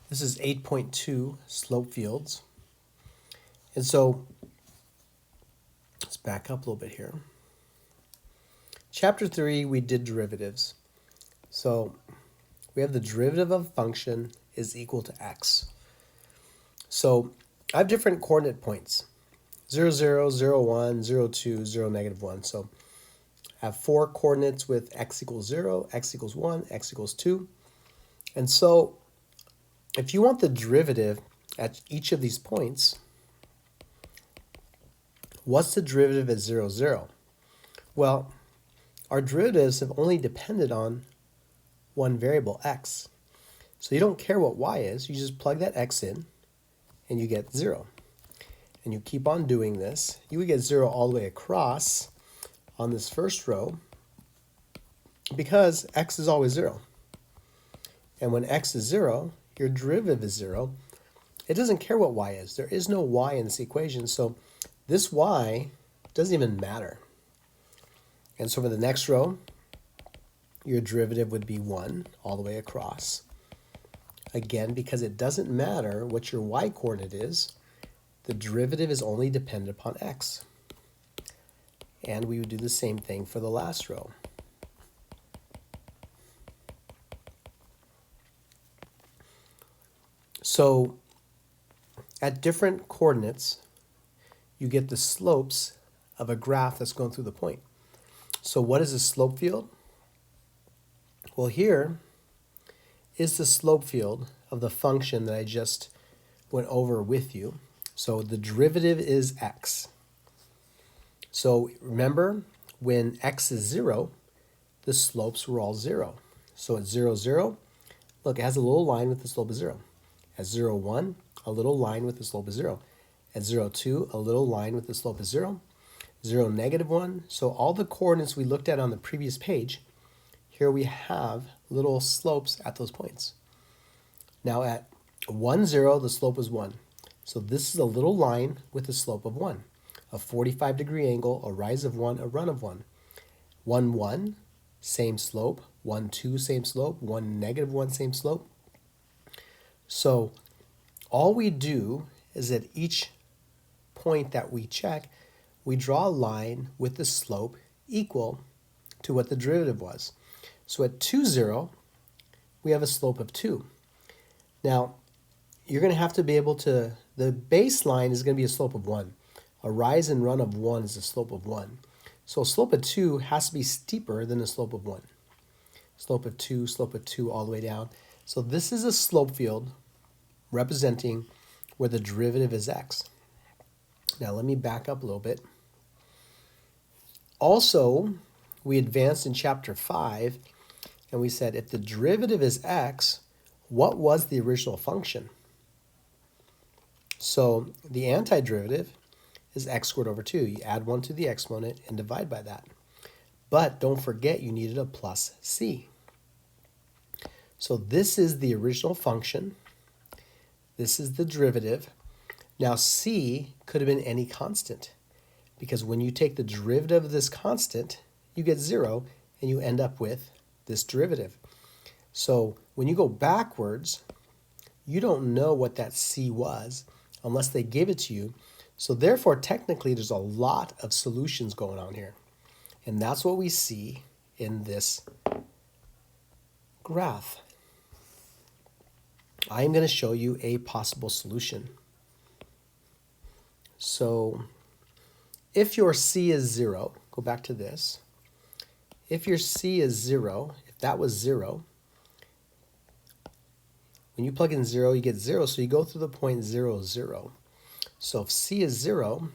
This is 8.2 slope fields. And so let's back up a little bit here. Chapter 3, we did derivatives. So we have the derivative of a function is equal to x. So I have different coordinate points, 0, 0, 0, 1, 0, 2, 0, negative 1. So I have 4 coordinates with x equals 0, x equals 1, x equals 2. And so if you want the derivative at each of these points, what's the derivative at 0, 0? Well, our derivatives have only depended on one variable, x. So you don't care what y is, you just plug that x in and you get 0. And you keep on doing this. You would get 0 all the way across on this first row because x is always 0. And when x is 0, your derivative is 0. It doesn't care what y is. There is no y in this equation, so this y doesn't even matter. And so for the next row, your derivative would be 1 all the way across. Again, because it doesn't matter what your y coordinate is, the derivative is only dependent upon x. And we would do the same thing for the last row. So at different coordinates, you get the slopes of a graph that's going through the point. So what is a slope field? Well, here is the slope field of the function that I just went over with you. So the derivative is x. So remember, when x is 0, the slopes were all 0. So at 0, 0, look, it has a little line with the slope of 0. At 0, 1, a little line with the slope of 0. At 0, 2, a little line with the slope of 0. 0, negative 1. So all the coordinates we looked at on the previous page, here we have little slopes at those points. Now at 1, 0, the slope was 1. So this is a little line with a slope of 1. A 45-degree angle, a rise of 1, a run of 1. 1, 1, same slope. 1, 2, same slope. 1, negative 1, same slope. So all we do is at each point that we check, we draw a line with the slope equal to what the derivative was. So at 2, 0, we have a slope of 2. Now, you're going to have to be able to, the baseline is going to be a slope of 1. A rise and run of 1 is a slope of 1. So a slope of 2 has to be steeper than a slope of 1. Slope of 2, all the way down. So this is a slope field representing where the derivative is x. Now let me back up a little bit. Also, we advanced in chapter 5, and we said if the derivative is x, what was the original function? So the antiderivative is x squared over 2. You add 1 to the exponent and divide by that. But don't forget you needed a plus c. So this is the original function. This is the derivative. Now c could have been any constant, because when you take the derivative of this constant, you get 0, and you end up with this derivative. So when you go backwards, you don't know what that c was unless they give it to you. So therefore, technically, there's a lot of solutions going on here. And that's what we see in this graph. I'm going to show you a possible solution. So if your c is 0, go back to this. If your c is 0, if that was 0, when you plug in 0, you get 0, so you go through the point 0, 0. So if c is 0,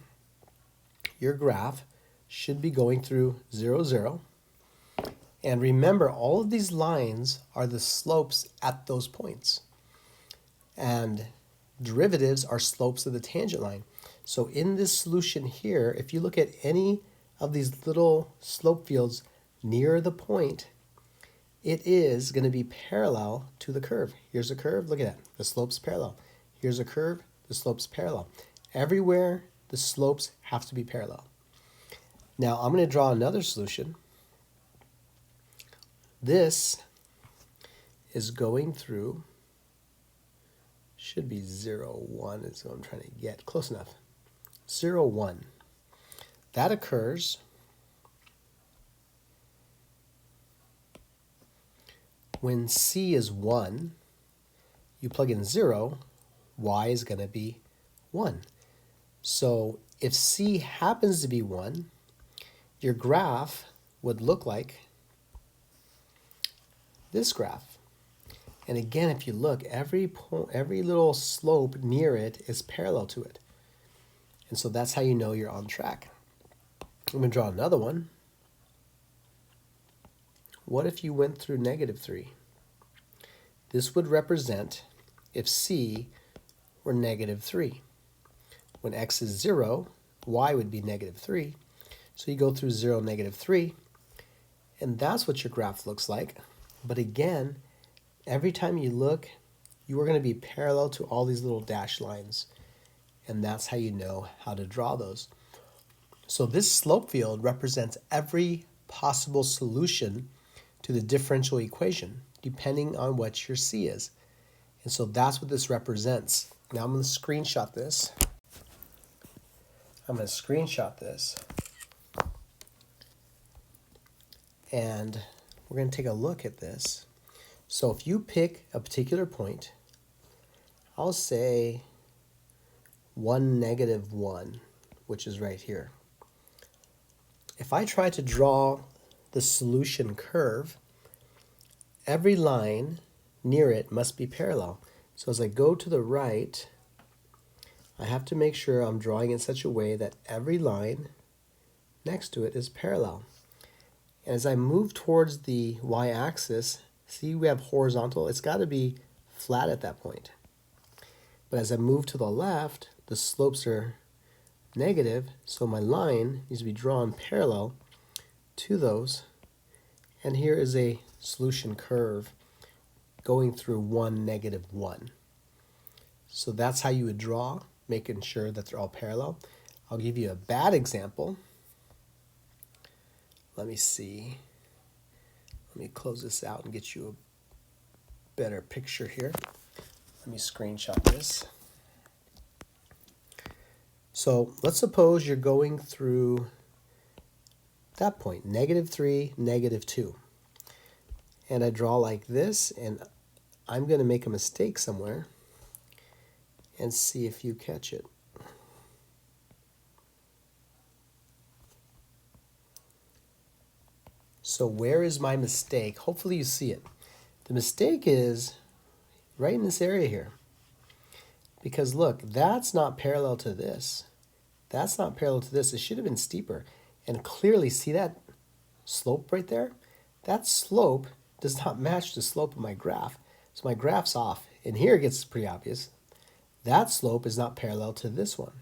your graph should be going through 0, 0. And remember, all of these lines are the slopes at those points. And derivatives are slopes of the tangent line. So in this solution here, if you look at any of these little slope fields near the point, it is going to be parallel to the curve. Here's a curve, look at that, the slope's parallel. Here's a curve, the slope's parallel. Everywhere, the slopes have to be parallel. Now I'm going to draw another solution. This is going through should be 0, 1 is what I'm trying to get. Close enough. 0, 1. That occurs when c is 1, you plug in 0, y is going to be 1. So if c happens to be 1, your graph would look like this graph. And again, if you look, every little slope near it is parallel to it. And so that's how you know you're on track. I'm going to draw another one. What if you went through -3? This would represent if c were -3. When x is 0, y would be -3. So you go through 0, -3, and that's what your graph looks like. But again, every time you look, you are going to be parallel to all these little dashed lines. And that's how you know how to draw those. So this slope field represents every possible solution to the differential equation, depending on what your c is. And so that's what this represents. Now I'm going to screenshot this. And we're going to take a look at this. So if you pick a particular point, I'll say 1, -1, which is right here. If I try to draw the solution curve, every line near it must be parallel. So as I go to the right, I have to make sure I'm drawing in such a way that every line next to it is parallel. And as I move towards the y-axis, see we have horizontal, it's got to be flat at that point. But as I move to the left, the slopes are negative, so my line needs to be drawn parallel to those. And here is a solution curve going through 1, -1. So that's how you would draw, making sure that they're all parallel. I'll give you a bad example. Let me see. Let me close this out and get you a better picture here. Let me screenshot this. So let's suppose you're going through that point, -3, -2. And I draw like this, and I'm going to make a mistake somewhere and see if you catch it. So where is my mistake? Hopefully you see it. The mistake is right in this area here. Because look, that's not parallel to this. That's not parallel to this. It should have been steeper. And clearly, see that slope right there? That slope does not match the slope of my graph. So my graph's off. And here it gets pretty obvious. That slope is not parallel to this one.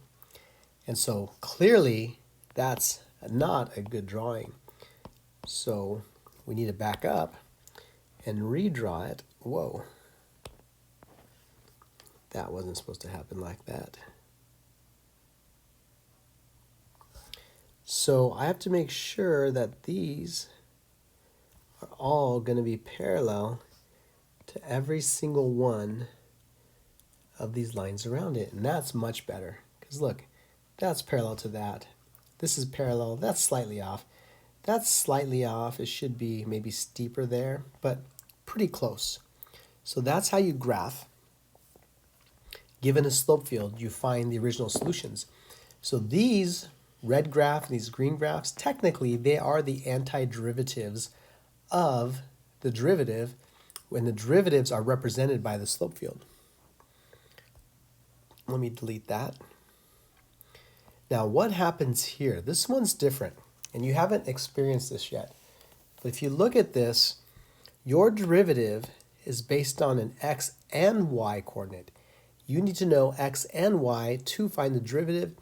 And so clearly, that's not a good drawing. So we need to back up and redraw it. Whoa. That wasn't supposed to happen like that. So I have to make sure that these are all going to be parallel to every single one of these lines around it. And that's much better. Because look, that's parallel to that. This is parallel. That's slightly off. That's slightly off. It should be maybe steeper there, but pretty close. So that's how you graph. Given a slope field, you find the original solutions. So these red graph and these green graphs, technically they are the antiderivatives of the derivative when the derivatives are represented by the slope field. Let me delete that. Now what happens here? This one's different, and you haven't experienced this yet. But if you look at this, your derivative is based on an x and y coordinate. You need to know x and y to find the derivative,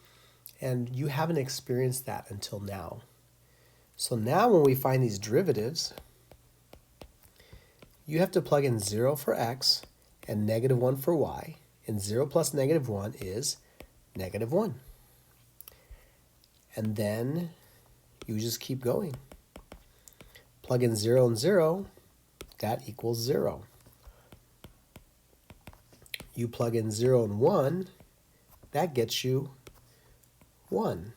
and you haven't experienced that until now. So now when we find these derivatives, you have to plug in 0 for x and -1 for y, and 0 plus -1 is -1. And then you just keep going. Plug in 0 and 0, that equals 0. you plug in 0 and 1, that gets you 1.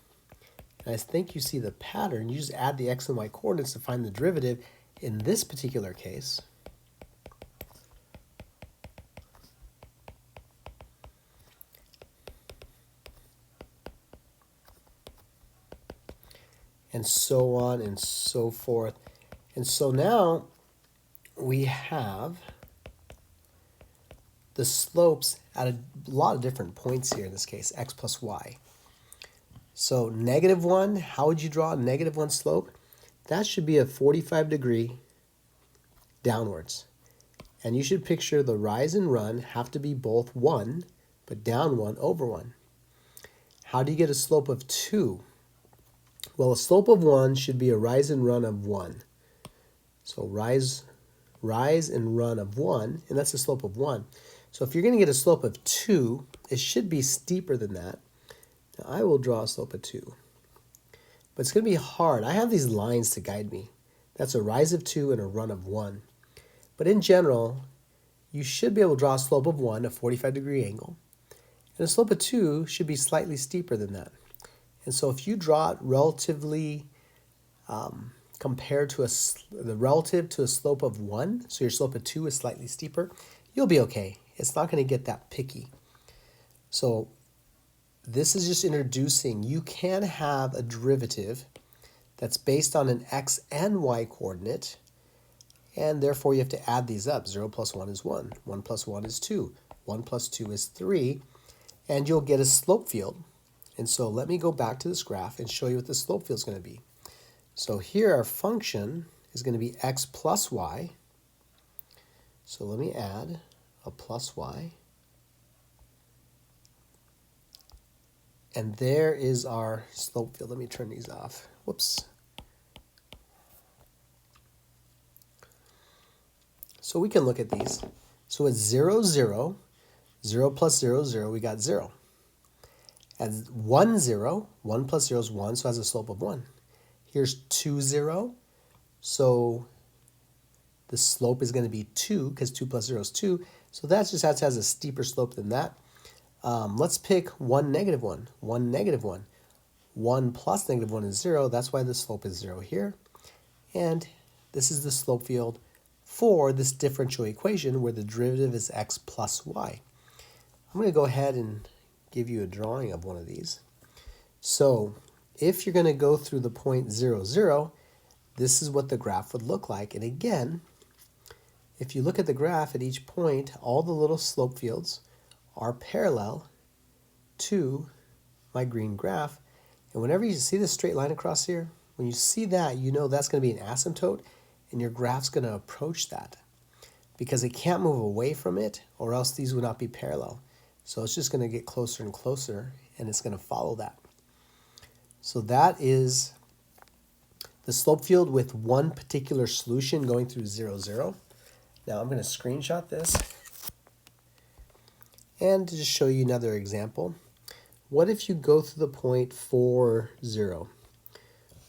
And I think you see the pattern. You just add the x and y coordinates to find the derivative in this particular case. And so on and so forth. And so now we have the slopes at a lot of different points here in this case, x plus y. So -1, how would you draw a -1 slope? That should be a 45-degree downwards. And you should picture the rise and run have to be both 1, but down 1 over 1. How do you get a slope of 2? Well, a slope of 1 should be a rise and run of 1. So rise and run of 1, and that's a slope of 1. So if you're going to get a slope of 2, it should be steeper than that. Now I will draw a slope of 2. But it's going to be hard. I have these lines to guide me. That's a rise of 2 and a run of 1. But in general, you should be able to draw a slope of 1, a 45-degree angle. And a slope of 2 should be slightly steeper than that. And so if you draw it relatively compared to the relative to a slope of 1, so your slope of 2 is slightly steeper, you'll be okay. It's not going to get that picky. So this is just introducing, you can have a derivative that's based on an x and y coordinate, and therefore you have to add these up. 0 plus 1 is 1. 1 plus 1 is 2. 1 plus 2 is 3. And you'll get a slope field. And so let me go back to this graph and show you what the slope field is going to be. So here our function is going to be x plus y. So let me add a plus y. And there is our slope field. Let me turn these off. Whoops. So we can look at these. So it's 0, 0. 0 plus 0, 0. We got 0. As 1, 0. 1 plus 0 is 1, so it has a slope of 1. Here's 2, 0. So the slope is going to be 2, because 2 plus 0 is 2. So that just has a steeper slope than that. Let's pick 1, -1. 1, -1. 1 plus -1 is 0. That's why the slope is 0 here. And this is the slope field for this differential equation where the derivative is x plus y. I'm going to go ahead and give you a drawing of one of these. So if you're going to go through the point 0, 0, this is what the graph would look like. And again, if you look at the graph at each point, all the little slope fields are parallel to my green graph. And whenever you see this straight line across here, when you see that, you know that's going to be an asymptote, and your graph's going to approach that because it can't move away from it, or else these would not be parallel. So it's just going to get closer and closer, and it's going to follow that. So that is the slope field with one particular solution going through 0, 0. Now I'm going to screenshot this and to just show you another example. What if you go through the point 4, 0?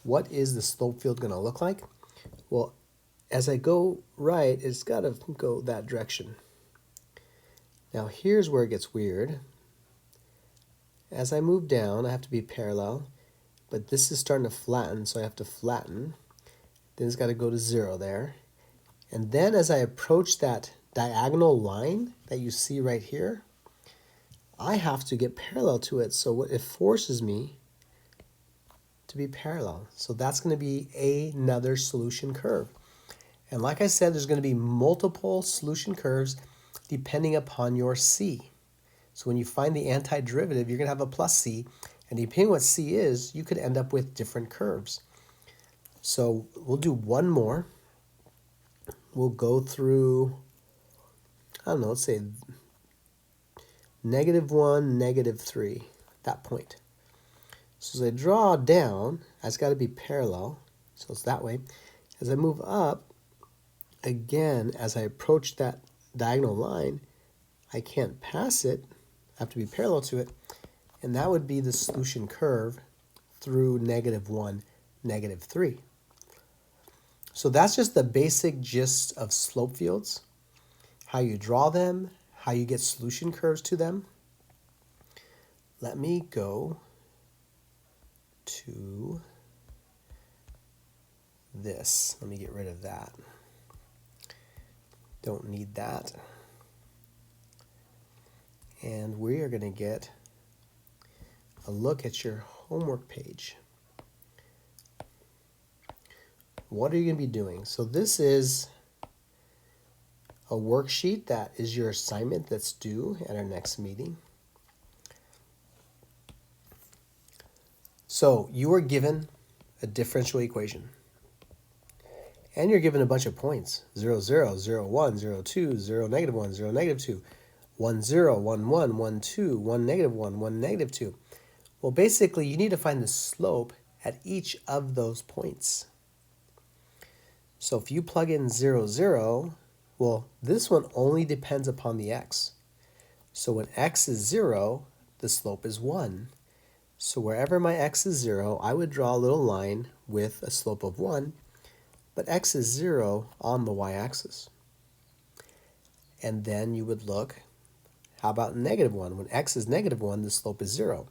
What is the slope field going to look like? Well, as I go right, it's got to go that direction. Now here's where it gets weird. As I move down, I have to be parallel, but this is starting to flatten, so I have to flatten. Then it's got to go to 0 there. And then as I approach that diagonal line that you see right here, I have to get parallel to it, so it forces me to be parallel. So that's going to be another solution curve. And like I said, there's going to be multiple solution curves depending upon your c. So when you find the antiderivative, you're going to have a plus c, and depending on what c is, you could end up with different curves. So we'll do one more. We'll go through, I don't know, let's say -1, -3, that point. So as I draw down, it's got to be parallel, so it's that way. As I move up, again, as I approach that diagonal line, I can't pass it, I have to be parallel to it, and that would be the solution curve through -1, -3. So that's just the basic gist of slope fields, how you draw them, how you get solution curves to them, let me go to this. Let me get rid of that. Don't need that. And we are going to get a look at your homework page. What are you going to be doing? So this is a worksheet that is your assignment that's due at our next meeting. So you are given a differential equation. And you're given a bunch of points. 0, 0, 0, 1, 0, 2, 0, negative 1, 0, negative 2, 1, 0, 1, 1, 1, 2, 1, negative 1, 1, negative 2. Well, basically, you need to find the slope at each of those points. So if you plug in 0, 0, well, this one only depends upon the x. So when x is 0, the slope is 1. So wherever my x is 0, I would draw a little line with a slope of 1, but x is 0 on the y-axis. And then you would look, how about negative 1? When x is negative 1, the slope is 0.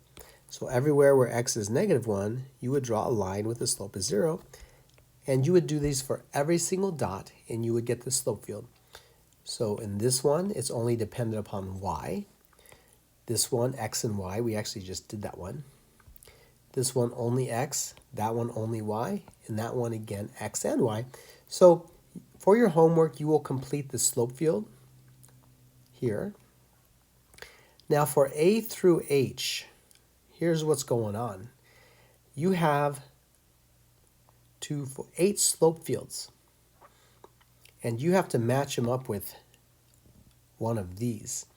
So everywhere where x is negative 1, you would draw a line with the slope is 0, and you would do these for every single dot, and you would get the slope field. So in this one, it's only dependent upon y. This one, x and y, we actually just did that one. This one only x, that one only y, and that one again x and y. So for your homework, you will complete the slope field here. Now for A through H, here's what's going on. You have 8 slope fields, and you have to match them up with one of these.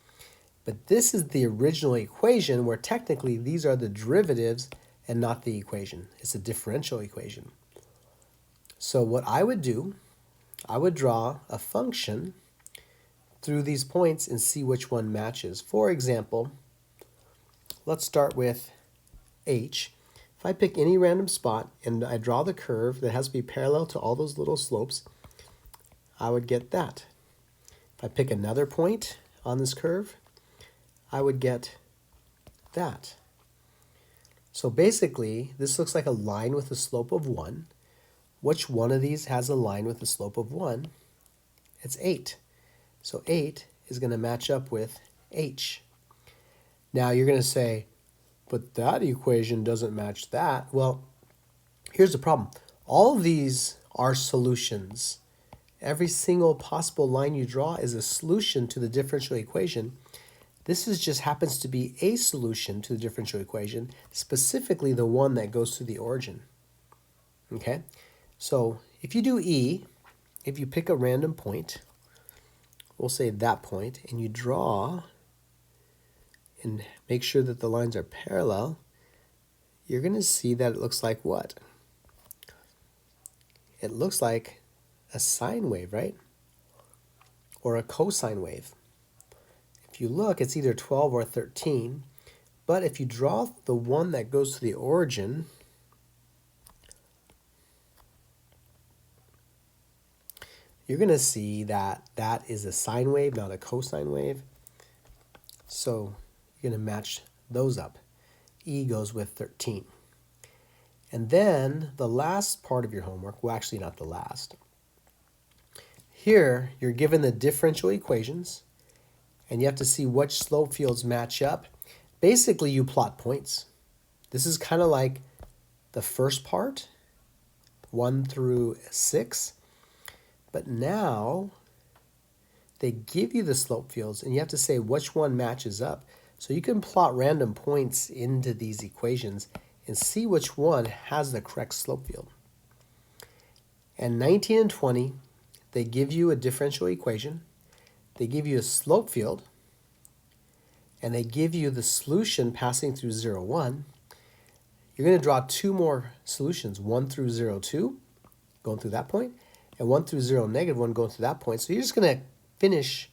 But this is the original equation where technically these are the derivatives and not the equation. It's a differential equation. So what I would do, I would draw a function through these points and see which one matches. For example, let's start with H. If I pick any random spot and I draw the curve that has to be parallel to all those little slopes, I would get that. If I pick another point on this curve, I would get that. So basically, this looks like a line with a slope of 1. Which one of these has a line with a slope of 1? It's 8. So 8 is going to match up with H. Now you're going to say, but that equation doesn't match that. Well, here's the problem. All of these are solutions. Every single possible line you draw is a solution to the differential equation. This just happens to be a solution to the differential equation, specifically the one that goes to the origin. Okay? So if you do E, if you pick a random point, we'll say that point, and you draw and make sure that the lines are parallel, you're going to see that it looks like what? It looks like a sine wave, right? Or a cosine wave. If you look, it's either 12 or 13, but if you draw the one that goes to the origin, you're going to see that that is a sine wave, not a cosine wave. So you're going to match those up. E goes with 13. And then the last part of your homework, well, actually not the last. Here, you're given the differential equations, and you have to see which slope fields match up. Basically, you plot points. This is kind of like the first part, 1 through 6. But now, they give you the slope fields, and you have to say which one matches up. So you can plot random points into these equations and see which one has the correct slope field. And 19 and 20, they give you a differential equation, they give you a slope field, and they give you the solution passing through 0, 1. You're going to draw 2 more solutions, 1 through 0, 2, going through that point, and 1 through 0, negative 1, going through that point. So you're just going to finish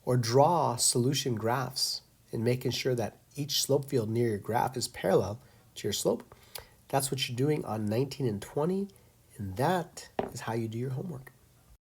or draw solution graphs and making sure that each slope field near your graph is parallel to your slope. That's what you're doing on 19 and 20, and that is how you do your homework.